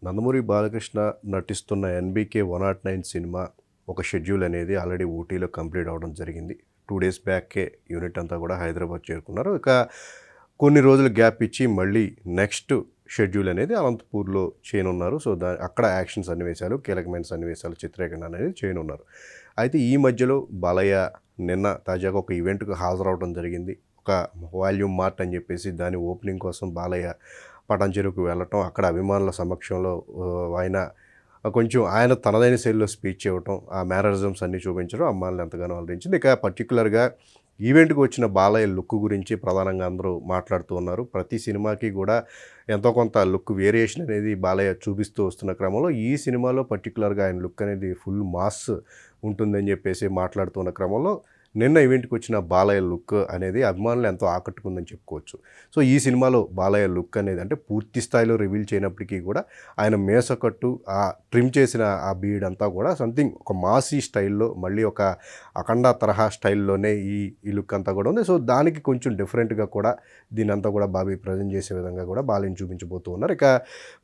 నందమూరి బాలకృష్ణ నటిస్తున్న 'NBK 109' cinema ఒక schedule అనేది ఆల్రెడీ ఊటీలో కంప్లీట్ అవ్వడం జరిగింది. 2 డేస్ బ్యాకే యూనిట్ అంతా కూడా హైదరాబాద్ చేరుకున్నారు. ఇక కొన్ని రోజులు గ్యాప్ ఇచ్చి మళ్ళీ నెక్స్ట్ షెడ్యూల్ అనేది అనంతపూర్‌లో చేయనున్నారు. సో, అక్కడ యాక్షన్ సన్నివేశాలు, కీలకమైన సన్నివేశాలు చిత్రీకరణ అనేది చేయనున్నారు. అయితే ఈ మధ్యలో బాలయ్య నిన్న తాజాగా ఒక ఈవెంట్‌కి హాజరవ్వడం జరిగింది. ఒక వాల్యూమ్ మార్ట్ అని చెప్పేసి దాని ఓపెనింగ్ కోసం బాలయ్య పటాన్‌చెరువుకు వెళ్ళటం, అక్కడ అభిమానుల సమక్షంలో ఆయన తనదైన శైలిలో స్పీచ్ ఇవ్వటం, ఆ మేనరిజమ్స్ అన్నీ చూపించడం అమ్మాయిలను ఎంతగానో అలరించింది. ఇక పర్టిక్యులర్‌గా ఈవెంట్‌కి వచ్చిన బాలయ్య లుక్ గురించి ప్రధానంగా అందరూ మాట్లాడుతూ ఉన్నారు. ప్రతి సినిమాకి కూడా ఎంతో కొంత లుక్ వేరియేషన్ అనేది బాలయ్య చూపిస్తూ వస్తున్న క్రమంలో ఈ సినిమాలో పర్టిక్యులర్‌గా ఆయన లుక్ అనేది ఫుల్ మాస్ ఉంటుందని చెప్పేసి మాట్లాడుతున్న క్రమంలో నిన్న ఈవెంట్‌కి వచ్చిన బాలయ్య లుక్ అనేది అభిమానులు ఎంతో ఆకట్టుకుందని చెప్పుకోవచ్చు. సో, ఈ సినిమాలో బాలయ్య లుక్ అనేది అంటే పూర్తి స్థాయిలో రివీల్ చేయనప్పటికీ కూడా ఆయన మీసకట్టు, ఆ ట్రిమ్ చేసిన ఆ బీడ్ అంతా కూడా సంథింగ్ ఒక మాసీ స్టైల్‌లో మళ్ళీ ఒక అఖండ తరహా స్టైల్‌లోనే ఈ లుక్ అంతా కూడా ఉంది. సో, దానికి కొంచెం డిఫరెంట్‌గా కూడా దీన్నంతా కూడా బాబీ ప్రజెంట్ చేసే విధంగా కూడా బాలయ్యని చూపించబోతూ ఉన్నారు. ఇక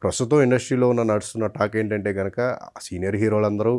ప్రస్తుతం ఇండస్ట్రీలో నడుస్తున్న టాక్ ఏంటంటే గనక సీనియర్ హీరోలందరూ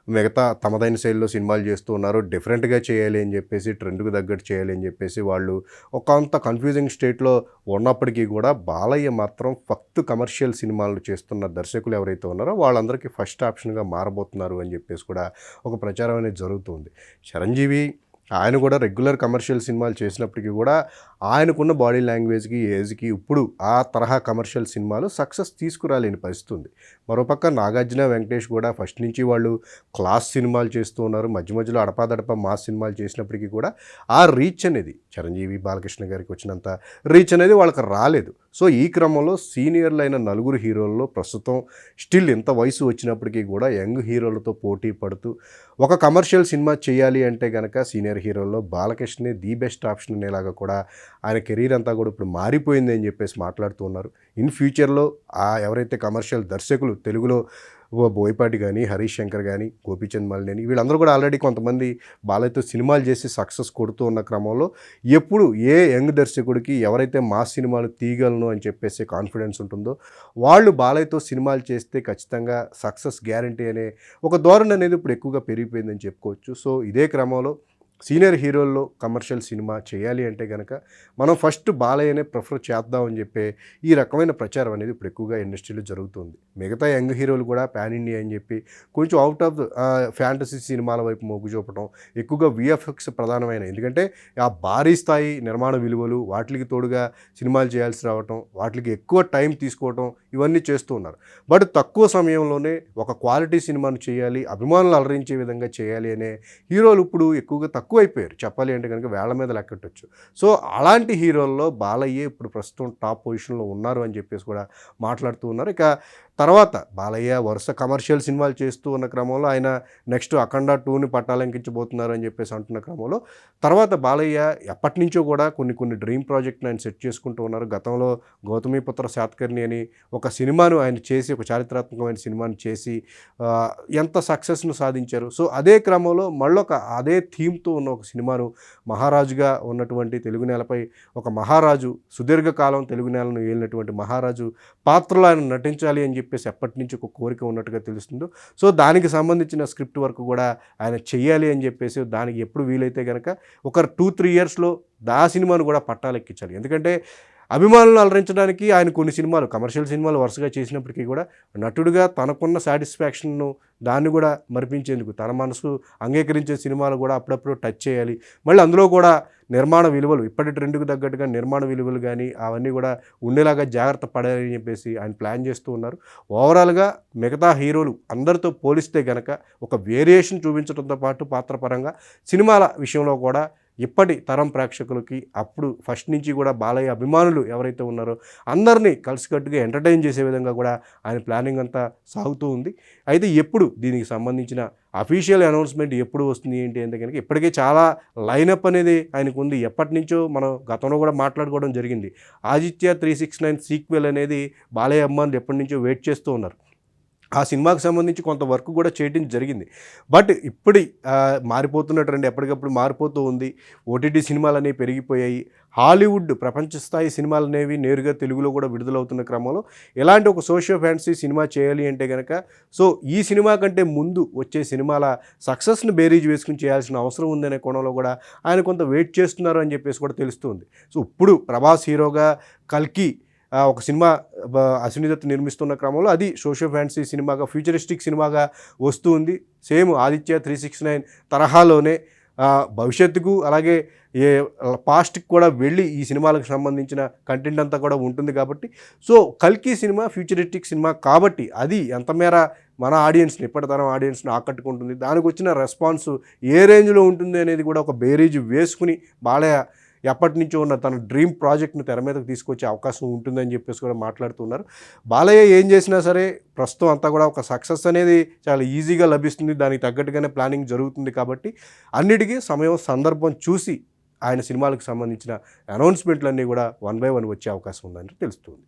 మిగతా తమదైన శైలిలో సినిమాలు చేస్తూ ఉన్నారు. డిఫరెంట్‌గా చేయాలి అని చెప్పేసి, ట్రెండ్‌కి తగ్గట్టు చేయాలి అని చెప్పేసి వాళ్ళు ఒకంత కన్‌ఫ్యూజింగ్ స్టేట్‌లో ఉన్నప్పటికీ కూడా బాలయ్య మాత్రం ఫక్త్ కమర్షియల్ సినిమాలు చేస్తున్న దర్శకులు ఎవరైతే ఉన్నారో వాళ్ళందరికీ ఫస్ట్ ఆప్షన్‌గా మారబోతున్నారు అని చెప్పేసి కూడా ఒక ప్రచారం అనేది జరుగుతుంది. చిరంజీవి ఆయన కూడా రెగ్యులర్ కమర్షియల్ సినిమాలు చేసినప్పటికీ కూడా ఆయనకున్న బాడీ లాంగ్వేజ్‌కి, ఏజ్‌కి ఇప్పుడు ఆ తరహా కమర్షియల్ సినిమాలు సక్సెస్ తీసుకురాలేని పరిస్థితి ఉంది. మరోపక్క నాగార్జున, వెంకటేష్ కూడా ఫస్ట్ నుంచి వాళ్ళు క్లాస్ సినిమాలు చేస్తూ ఉన్నారు. మధ్య మధ్యలో అడపాదడపా మాస్ సినిమాలు చేసినప్పటికీ కూడా ఆ రీచ్ అనేది చిరంజీవి, బాలకృష్ణ గారికి వచ్చినంత రీచ్ అనేది వాళ్ళకి రాలేదు. సో, ఈ క్రమంలో సీనియర్లైన నలుగురు హీరోల్లో ప్రస్తుతం స్టిల్ ఇంత వయసు వచ్చినప్పటికీ కూడా యంగ్ హీరోలతో పోటీ పడుతూ ఒక కమర్షియల్ సినిమా చేయాలి అంటే గనక సీనియర్ హీరోల్లో బాలకృష్ణే ది బెస్ట్ ఆప్షన్ అనేలాగా కూడా ఆయన కెరీర్ అంతా కూడా ఇప్పుడు మారిపోయింది అని చెప్పేసి మాట్లాడుతూ ఉన్నారు. ఇన్ ఫ్యూచర్‌లో ఎవరైతే కమర్షియల్ దర్శకులు తెలుగులో బోయపాటి గానీ, హరీష్ శంకర్ గానీ, గోపీచంద్ మలినేని వీళ్ళందరూ కూడా ఆల్రెడీ కొంతమంది బాలయ్యతో సినిమాలు చేసి సక్సెస్ కొడుతూ ఉన్న క్రమంలో ఎప్పుడు ఏ యంగ్ దర్శకుడికి ఎవరైతే మాస్ సినిమాలు తీయగలను అని చెప్పేసి కాన్ఫిడెన్స్ ఉంటుందో వాళ్ళు బాలయ్యతో సినిమాలు చేస్తే ఖచ్చితంగా సక్సెస్ గ్యారంటీ అనే ఒక ధోరణి అనేది ఇప్పుడు ఎక్కువగా పెరిగిపోయిందని చెప్పుకోవచ్చు. సో, ఇదే క్రమంలో సీనియర్ హీరోల్లో కమర్షియల్ సినిమా చేయాలి అంటే గనక మనం ఫస్ట్ బాలయ్యనే ప్రిఫర్ చేద్దామని చెప్పే ఈ రకమైన ప్రచారం అనేది ఇప్పుడు ఎక్కువగా ఇండస్ట్రీలో జరుగుతుంది. మిగతా యంగ్ హీరోలు కూడా పాన్ ఇండియా అని చెప్పి కొంచెం అవుట్ ఆఫ్ ఫ్యాంటసీ సినిమాల వైపు మొగ్గు చూపడం, ఎక్కువగా విఎఫ్ఎక్స్ ప్రధానమైన ఎందుకంటే ఆ భారీ స్థాయి నిర్మాణ విలువలు వాటికి తోడుగా సినిమాలు చేయాల్సి రావటం, వాటికి ఎక్కువ టైం తీసుకోవటం ఇవన్నీ చేస్తూ ఉన్నారు. బట్ తక్కువ సమయంలోనే ఒక క్వాలిటీ సినిమాను చేయాలి, అభిమానులు అలరించే విధంగా చేయాలి అనే హీరోలు ఇప్పుడు ఎక్కువగా తక్కువైపోయారు. చెప్పాలి అంటే కనుక వేళ్ల మీద లెక్కట్టొచ్చు. సో, అలాంటి హీరోల్లో బాలయ్యే ఇప్పుడు ప్రస్తుతం టాప్ పొజిషన్‌లో ఉన్నారు అని చెప్పేసి కూడా మాట్లాడుతూ ఉన్నారు. ఇక తర్వాత బాలయ్య వరుస కమర్షియల్ సినిమాలు చేస్తూ ఉన్న క్రమంలో ఆయన నెక్స్ట్ అఖండ 2ని పట్టాలంకించబోతున్నారు అని చెప్పేసి అంటున్న క్రమంలో తర్వాత బాలయ్య ఎప్పటినుంచో కూడా కొన్ని డ్రీమ్ ప్రాజెక్ట్‌ని ఆయన సెట్ చేసుకుంటూ ఉన్నారు. గతంలో 'గౌతమిపుత్ర శాతకర్ణి' అని ఒక సినిమాను ఆయన చేసి ఒక చారిత్రాత్మకమైన సినిమాను చేసి ఎంత సక్సెస్‌ను సాధించారు. సో, అదే క్రమంలో అదే థీమ్‌తో ఉన్న ఒక సినిమాను మహారాజుగా ఉన్నటువంటి తెలుగు నేలపై ఒక మహారాజు సుదీర్ఘకాలం తెలుగు నేలను ఏలినటువంటి మహారాజు పాత్రలో ఆయన నటించాలి అని చెప్పేసి ఎప్పటినుంచి ఒక కోరిక ఉన్నట్టుగా తెలుస్తుందో. సో, దానికి సంబంధించిన స్క్రిప్ట్ వర్క్ కూడా ఆయన చెయ్యాలి అని చెప్పేసి దానికి ఎప్పుడు వీలైతే గనక ఒక 2-3 ఇయర్స్‌లో ఆ సినిమాను కూడా పట్టాలెక్కించాలి. ఎందుకంటే అభిమానులను అలరించడానికి ఆయన కొన్ని సినిమాలు కమర్షియల్ సినిమాలు వరుసగా చేసినప్పటికీ కూడా నటుడిగా తనకున్న సాటిస్ఫాక్షన్‌ను దాన్ని కూడా మరిపించేందుకు తన మనసు అంగీకరించే సినిమాలు కూడా అప్పుడప్పుడు టచ్ చేయాలి. మళ్ళీ అందులో కూడా నిర్మాణ విలువలు ఇప్పటి ట్రెండ్‌కి తగ్గట్టుగా నిర్మాణ విలువలు గానీ అవన్నీ కూడా ఉండేలాగా జాగ్రత్త పడాలని చెప్పేసి ఆయన ప్లాన్ చేస్తూ ఉన్నారు. ఓవరాల్‌గా మిగతా హీరోలు అందరితో పోలిస్తే గనక ఒక వేరియేషన్ చూపించడంతో పాటు పాత్రపరంగా సినిమాల విషయంలో కూడా ఇప్పటి తరం ప్రేక్షకులకి అప్పుడు ఫస్ట్ నుంచి కూడా బాలయ్య అభిమానులు ఎవరైతే ఉన్నారో అందరినీ కలిసికట్టుగా ఎంటర్టైన్ చేసే విధంగా కూడా ఆయన ప్లానింగ్ అంతా సాగుతూ ఉంది. అయితే ఎప్పుడు దీనికి సంబంధించిన అఫీషియల్ అనౌన్స్మెంట్ ఎప్పుడు వస్తుంది ఏంటి అంటే కనుక ఇప్పటికే చాలా లైనప్ అనేది ఆయనకు ఉంది. ఎప్పటినుంచో మనం గతంలో కూడా మాట్లాడుకోవడం జరిగింది. 'ఆదిత్య 369' సీక్వెల్ అనేది బాలయ్య అభిమానులు ఎప్పటి నుంచో వెయిట్ చేస్తూ ఉన్నారు. ఆ సినిమాకి సంబంధించి కొంత వర్క్ కూడా చేయడం జరిగింది. బట్ ఇప్పటి మారిపోతున్న ట్రెండ్ ఎప్పటికప్పుడు మారిపోతూ ఉంది. ఓటీటీ సినిమాలనేవి పెరిగిపోయాయి. హాలీవుడ్ ప్రపంచ స్థాయి సినిమాలనేవి నేరుగా తెలుగులో కూడా విడుదలవుతున్న క్రమంలో ఇలాంటి ఒక సోషియో ఫ్యాంటసీ సినిమా చేయాలి అంటే గనక ఈ సినిమా కంటే ముందు వచ్చే సినిమాల సక్సెస్‌ని బేరీజ్ వేసుకొని చేయాల్సిన అవసరం ఉందనే కోణంలో కూడా ఆయన కొంత వెయిట్ చేస్తున్నారు అని చెప్పేసి కూడా తెలుస్తుంది. ఇప్పుడు ప్రభాస్ హీరోగా 'కల్కి' ఒక సినిమా అశ్విని దత్ నిర్మిస్తున్న క్రమంలో అది సోషియో ఫ్యాంటసీ సినిమాగా ఫ్యూచరిస్టిక్ సినిమాగా వస్తూ ఉంది. సేమ్ 'ఆదిత్య 369' తరహాలోనే భవిష్యత్తుకు అలాగే ఏ పాస్ట్‌కి కూడా వెళ్ళి ఈ సినిమాలకు సంబంధించిన కంటెంట్ అంతా కూడా ఉంటుంది కాబట్టి 'కల్కి' సినిమా ఫ్యూచరిస్టిక్ సినిమా కాబట్టి అది ఎంత మేర మన ఆడియన్స్‌ని ఇప్పటితరం ఆడియన్స్‌ని ఆకట్టుకుంటుంది. దానికొచ్చిన రెస్పాన్స్ ఏ రేంజ్‌లో ఉంటుంది అనేది కూడా ఒక బేరీజు వేసుకుని బాలయ్య ఎప్పటినుంచో ఉన్న తన డ్రీమ్ ప్రాజెక్ట్‌ని తెర మీదకి తీసుకొచ్చే అవకాశం ఉంటుందని చెప్పేసి కూడా మాట్లాడుతున్నారు. బాలయ్య ఏం చేసినా సరే ప్రస్తుతం అంతా కూడా ఒక సక్సెస్ అనేది చాలా ఈజీగా లభిస్తుంది. దానికి తగ్గట్టుగానే ప్లానింగ్ జరుగుతుంది కాబట్టి అన్నిటికీ సమయం, సందర్భం చూసి ఆయన సినిమాలకు సంబంధించిన అనౌన్స్‌మెంట్‌లన్నీ కూడా వన్ బై వన్ వచ్చే అవకాశం ఉందని తెలుస్తుంది.